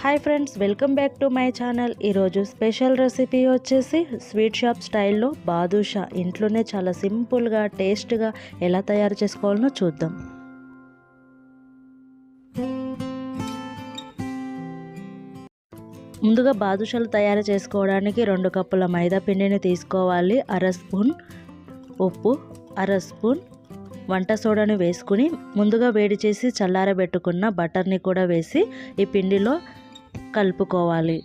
Hi friends, welcome back to my channel. ఈరోజు special recipe వచ్చేసి sweet shop స్టైల్లో బాదుషా ఇంట్లోనే చాలా సింపుల్గా టేస్ట్గా ఎలా తయారు చేసుకోవాలనో చూద్దాం. ముందుగా బాదుషాలు తయారు చేసుకోవడానికి 2 కప్పుల మైదా పిండిని తీసుకోవాలి. 1/2 స్పూన్ ఉప్పు, 1/2 స్పూన్ వంట సోడాని వేసుకుని ముందుగా వేడి చేసి చల్లారబెట్టుకున్న బటర్ని కూడా వేసి ఈ పిండిలో కలుపుకోవాలి.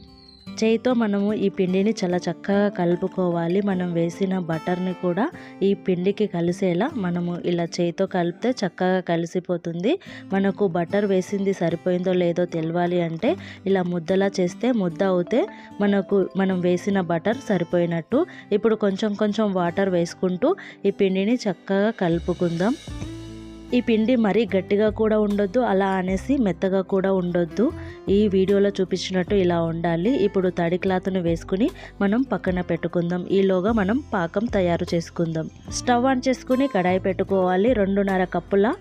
చేయితో మనము ఈ పిండిని చాలా చక్కగా కలుపుకోవాలి. మనం వేసిన బటర్ని కూడా ఈ పిండికి కలిసేలా మనము ఇలా చేయితో కలిపితే చక్కగా కలిసిపోతుంది. మనకు బటర్ వేసింది సరిపోయిందో లేదో తెలవాలి అంటే ఇలా ముద్దలా చేస్తే ముద్ద అవుతే మనం వేసిన బటర్ సరిపోయినట్టు. ఇప్పుడు కొంచెం కొంచెం వాటర్ వేసుకుంటూ ఈ పిండిని చక్కగా కలుపుకుందాం. ఈ పిండి మరీ గట్టిగా కూడా ఉండొద్దు, అలా అనేసి మెత్తగా కూడా ఉండొద్దు. ఈ వీడియోలో చూపించినట్టు ఇలా ఉండాలి. ఇప్పుడు తడి క్లాత్ను వేసుకుని మనం పక్కన పెట్టుకుందాం. ఈలోగా మనం పాకం తయారు చేసుకుందాం. స్టవ్ ఆన్ చేసుకుని కడాయి పెట్టుకోవాలి. 2.5 కప్పుల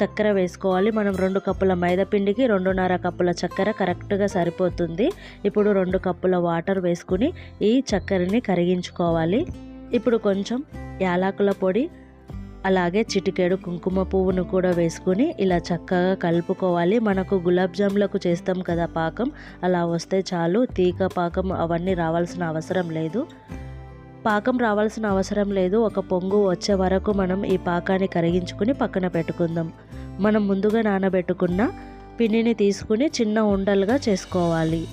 చక్కెర వేసుకోవాలి. మనం 2 కప్పుల మైదా పిండికి 2.5 కప్పుల చక్కెర కరెక్ట్గా సరిపోతుంది. ఇప్పుడు 2 కప్పుల వాటర్ వేసుకుని ఈ చక్కెరని కరిగించుకోవాలి. ఇప్పుడు కొంచెం యాలకుల పొడి, అలాగే చిటికెడు కుంకుమ పువ్వును కూడా వేసుకుని ఇలా చక్కగా కలుపుకోవాలి. మనకు గులాబ్ జాములకు చేస్తాం కదా పాకం, అలా వస్తే చాలు. తీగ పాకం అవన్నీ రావాల్సిన అవసరం లేదు. పాకం రావాల్సిన అవసరం లేదు. ఒక పొంగు వచ్చే వరకు మనం ఈ పాకాన్ని కరిగించుకుని పక్కన పెట్టుకుందాం. మనం ముందుగా నానబెట్టుకున్న పిండిని తీసుకుని చిన్న ఉండలుగా చేసుకోవాలి.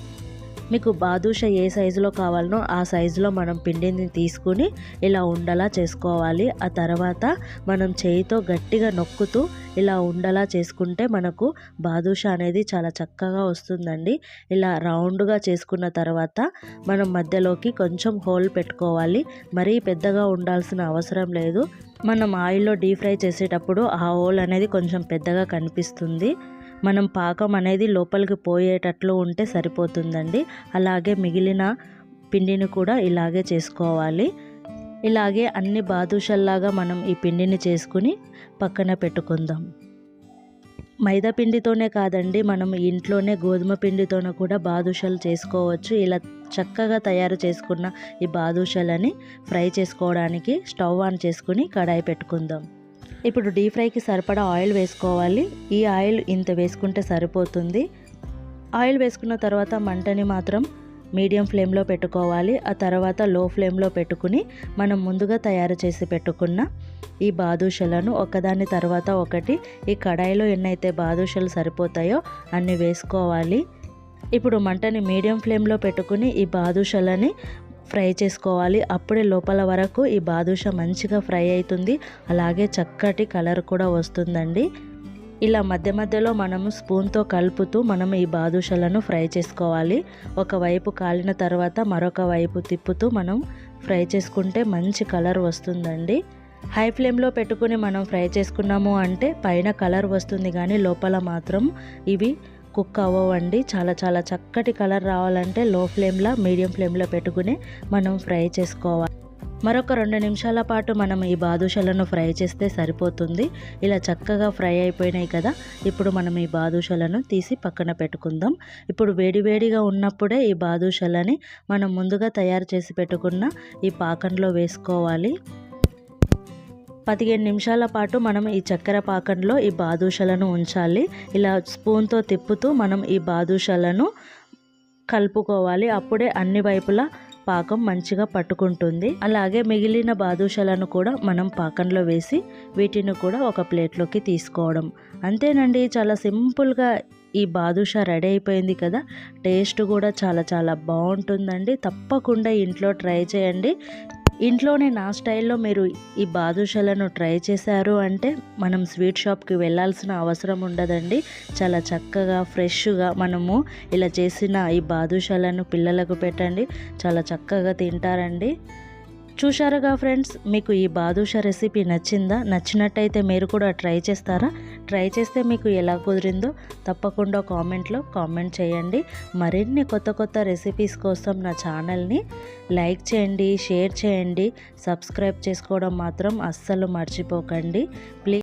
మీకు బాదుషా ఏ సైజులో కావాలనో ఆ సైజులో మనం పిండిని తీసుకుని ఇలా ఉండలా చేసుకోవాలి. ఆ తర్వాత మనం చేయితో గట్టిగా నొక్కుతూ ఇలా ఉండలా చేసుకుంటే మనకు బాదుషా అనేది చాలా చక్కగా వస్తుందండి. ఇలా రౌండ్గా చేసుకున్న తర్వాత మనం మధ్యలోకి కొంచెం హోల్ పెట్టుకోవాలి. మరీ పెద్దగా ఉండాల్సిన అవసరం లేదు. మనం ఆయిల్లో డీప్ ఫ్రై చేసేటప్పుడు ఆ హోల్ అనేది కొంచెం పెద్దగా కనిపిస్తుంది. మనం పాకం అనేది లోపలికి పోయేటట్లు ఉంటే సరిపోతుందండి. అలాగే మిగిలిన పిండిని కూడా ఇలాగే చేసుకోవాలి. ఇలాగే అన్ని బాదుషల్లాగా మనం ఈ పిండిని చేసుకుని పక్కన పెట్టుకుందాం. మైదా పిండితోనే కాదండి, మనం ఇంట్లోనే గోధుమ పిండితోనే కూడా బాదుషాలు చేసుకోవచ్చు. ఇలా చక్కగా తయారు చేసుకున్న ఈ బాదుషాలని ఫ్రై చేసుకోవడానికి స్టవ్ ఆన్ చేసుకుని కడాయి పెట్టుకుందాం. ఇప్పుడు డీప్ ఫ్రైకి సరిపడా ఆయిల్ వేసుకోవాలి. ఈ ఆయిల్ ఇంత వేసుకుంటే సరిపోతుంది. ఆయిల్ వేసుకున్న తర్వాత మంటని మాత్రం మీడియం ఫ్లేమ్లో పెట్టుకోవాలి. ఆ తర్వాత లో ఫ్లేమ్లో పెట్టుకుని మనం ముందుగా తయారు చేసి పెట్టుకున్న ఈ బాదుషాలను ఒకదాని తర్వాత ఒకటి ఈ కడాయిలో ఎన్నైతే బాదుషాలు సరిపోతాయో అన్ని వేసుకోవాలి. ఇప్పుడు మంటని మీడియం ఫ్లేమ్లో పెట్టుకుని ఈ బాదుషాలని ఫ్రై చేసుకోవాలి. అప్పుడే లోపల వరకు ఈ బాదుషా మంచిగా ఫ్రై అవుతుంది. అలాగే చక్కటి కలర్ కూడా వస్తుందండి. ఇలా మధ్య మధ్యలో మనము స్పూన్తో కలుపుతూ మనం ఈ బాదుషాలను ఫ్రై చేసుకోవాలి. ఒకవైపు కాలిన తర్వాత మరొక వైపు తిప్పుతూ మనం ఫ్రై చేసుకుంటే మంచి కలర్ వస్తుందండి. హై ఫ్లేమ్లో పెట్టుకుని మనం ఫ్రై చేసుకున్నాము అంటే పైన కలర్ వస్తుంది కానీ లోపల మాత్రం ఇవి కుక్ అవ్వండి. చాలా చాలా చక్కటి కలర్ రావాలంటే లో ఫ్లేమ్లో మీడియం ఫ్లేమ్లో పెట్టుకుని మనం ఫ్రై చేసుకోవాలి. మరొక 2 నిమిషాల పాటు మనం ఈ బాదుషాలను ఫ్రై చేస్తే సరిపోతుంది. ఇలా చక్కగా ఫ్రై అయిపోయినాయి కదా. ఇప్పుడు మనం ఈ బాదుషాలను తీసి పక్కన పెట్టుకుందాం. ఇప్పుడు వేడివేడిగా ఉన్నప్పుడే ఈ బాదుషాలని మనం ముందుగా తయారు చేసి పెట్టుకున్న ఈ పాకంలో వేసుకోవాలి. 15 నిమిషాల పాటు మనం ఈ చక్కెర పాకంలో ఈ బాదుషాలను ఉంచాలి. ఇలా స్పూన్తో తిప్పుతూ మనం ఈ బాదుషాలను కలుపుకోవాలి. అప్పుడే అన్ని వైపులా పాకం మంచిగా పట్టుకుంటుంది. అలాగే మిగిలిన బాదుషాలను కూడా మనం పాకంలో వేసి వీటిని కూడా ఒక ప్లేట్లోకి తీసుకోవడం. అంతేనండి, చాలా సింపుల్గా ఈ బాదుషా రెడీ అయిపోయింది కదా. టేస్ట్ కూడా చాలా చాలా బాగుంటుందండి. తప్పకుండా ఇంట్లో ట్రై చేయండి. ఇంట్లోనే నా స్టైల్లో మీరు ఈ బాదుషాలను ట్రై చేశారు అంటే మనం స్వీట్ షాప్కి వెళ్ళాల్సిన అవసరం ఉండదండి. చాలా చక్కగా ఫ్రెష్గా మనము ఇలా చేసిన ఈ బాదుషాలను పిల్లలకు పెట్టండి, చాలా చక్కగా తింటారండి. చూశారుగా ఫ్రెండ్స్, మీకు ఈ బాదుషా రెసిపీ నచ్చిందా? నచ్చినట్టయితే మీరు కూడా ట్రై చేస్తారా? ట్రై చేస్తే మీకు ఎలా కుదిరిందో తప్పకుండా కామెంట్లో కామెంట్ చేయండి. మరిన్ని కొత్త కొత్త రెసిపీస్ కోసం నా ఛానల్ని లైక్ చేయండి, షేర్ చేయండి, సబ్స్క్రైబ్ చేసుకోవడం మాత్రం అస్సలు మర్చిపోకండి ప్లీజ్.